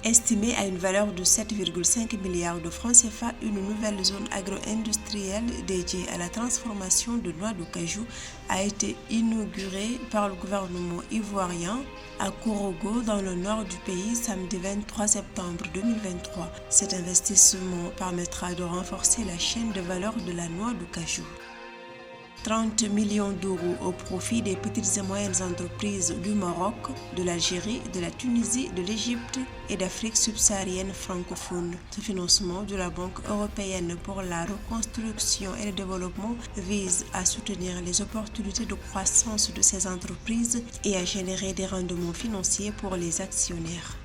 Estimée à une valeur de 7,5 milliards de francs CFA, une nouvelle zone agro-industrielle dédiée à la transformation de noix de cajou a été inaugurée par le gouvernement ivoirien à Korogo, dans le nord du pays, samedi 23 septembre 2023. Cet investissement permettra de renforcer la chaîne de valeur de la noix de cajou. 30 millions d'euros au profit des petites et moyennes entreprises du Maroc, de l'Algérie, de la Tunisie, de l'Égypte et d'Afrique subsaharienne francophone. Ce financement de la Banque européenne pour la reconstruction et le développement vise à soutenir les opportunités de croissance de ces entreprises et à générer des rendements financiers pour les actionnaires.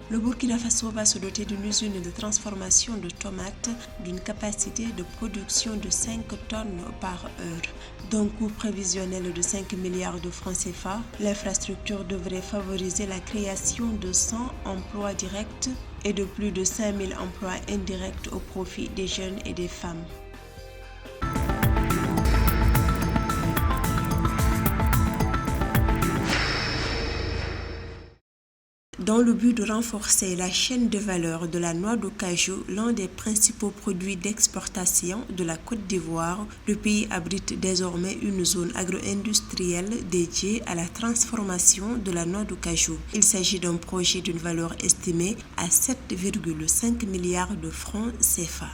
Le Burkina Faso va se doter d'une usine de transformation de tomates d'une capacité de production de 5 tonnes par heure. D'un coût prévisionnel de 5 milliards de francs CFA, l'infrastructure devrait favoriser la création de 100 emplois directs et de plus de 5000 emplois indirects au profit des jeunes et des femmes. Dans le but de renforcer la chaîne de valeur de la noix de cajou, l'un des principaux produits d'exportation de la Côte d'Ivoire, le pays abrite désormais une zone agro-industrielle dédiée à la transformation de la noix de cajou. Il s'agit d'un projet d'une valeur estimée à 7,5 milliards de francs CFA.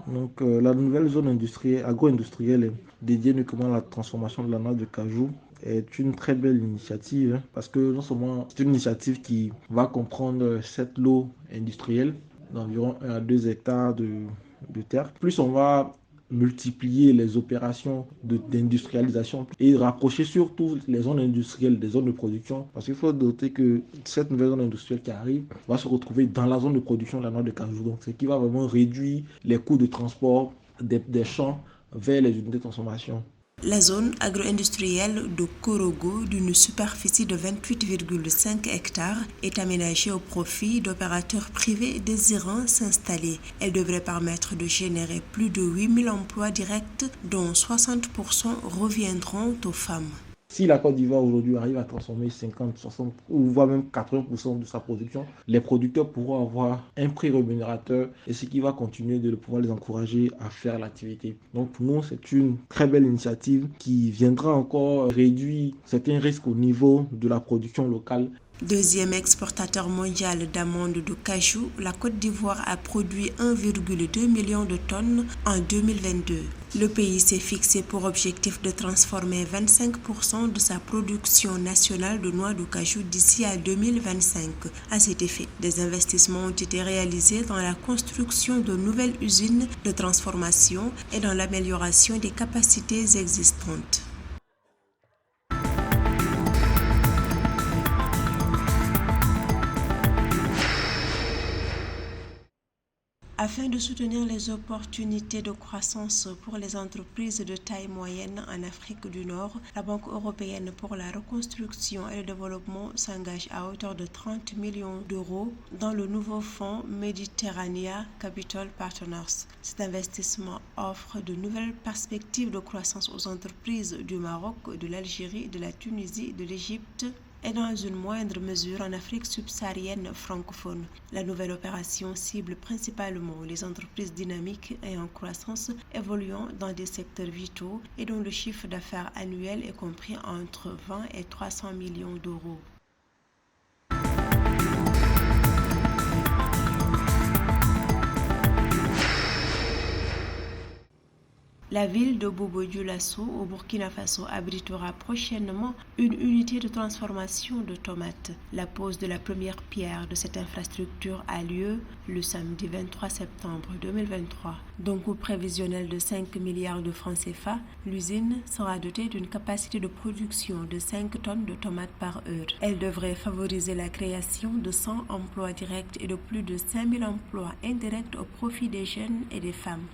Donc, la nouvelle zone agro-industrielle dédiée uniquement à la transformation de la noix de cajou est une très belle initiative parce que non seulement c'est une initiative qui va comprendre 7 lots industriels d'environ 1 à 2 hectares de terre. Plus on va multiplier les opérations d'industrialisation et rapprocher surtout les zones industrielles des zones de production, parce qu'il faut noter que cette nouvelle zone industrielle qui arrive va se retrouver dans la zone de production de la noix de cajou, donc ce qui va vraiment réduire les coûts de transport des champs vers les unités de transformation. La zone agro-industrielle de Korogo, d'une superficie de 28,5 hectares, est aménagée au profit d'opérateurs privés désirant s'installer. Elle devrait permettre de générer plus de 8000 emplois directs, dont 60% reviendront aux femmes. Si la Côte d'Ivoire aujourd'hui arrive à transformer 50, 60 ou voire même 80% de sa production, les producteurs pourront avoir un prix rémunérateur et ce qui va continuer de pouvoir les encourager à faire l'activité. Donc pour nous, c'est une très belle initiative qui viendra encore réduire certains risques au niveau de la production locale. Deuxième exportateur mondial d'amandes de cajou, la Côte d'Ivoire a produit 1,2 million de tonnes en 2022. Le pays s'est fixé pour objectif de transformer 25% de sa production nationale de noix de cajou d'ici à 2025. À cet effet, des investissements ont été réalisés dans la construction de nouvelles usines de transformation et dans l'amélioration des capacités existantes. Afin de soutenir les opportunités de croissance pour les entreprises de taille moyenne en Afrique du Nord, la Banque européenne pour la reconstruction et le développement s'engage à hauteur de 30 millions d'euros dans le nouveau fonds Mediterranea Capital Partners. Cet investissement offre de nouvelles perspectives de croissance aux entreprises du Maroc, de l'Algérie, de la Tunisie, de l'Égypte et dans une moindre mesure en Afrique subsaharienne francophone. La nouvelle opération cible principalement les entreprises dynamiques et en croissance évoluant dans des secteurs vitaux et dont le chiffre d'affaires annuel est compris entre 20 et 300 millions d'euros. La ville de Bobo-Dioulasso au Burkina Faso abritera prochainement une unité de transformation de tomates. La pose de la première pierre de cette infrastructure a lieu le samedi 23 septembre 2023. D'un coût prévisionnel de 5 milliards de francs CFA, l'usine sera dotée d'une capacité de production de 5 tonnes de tomates par heure. Elle devrait favoriser la création de 100 emplois directs et de plus de 5000 emplois indirects au profit des jeunes et des femmes.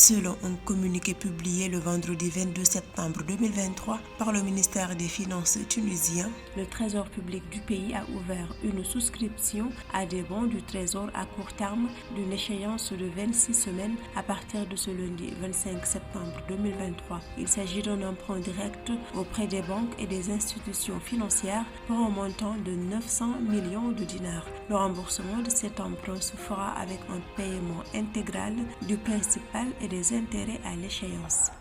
Selon un communiqué publié le vendredi 22 septembre 2023 par le ministère des Finances tunisien, le Trésor public du pays a ouvert une souscription à des bons du Trésor à court terme d'une échéance de 26 semaines à partir de ce lundi 25 septembre 2023. Il s'agit d'un emprunt direct auprès des banques et des institutions financières pour un montant de 900 millions de dinars. Le remboursement de cet emprunt se fera avec un paiement intégral du principal et des intérêts à l'échéance.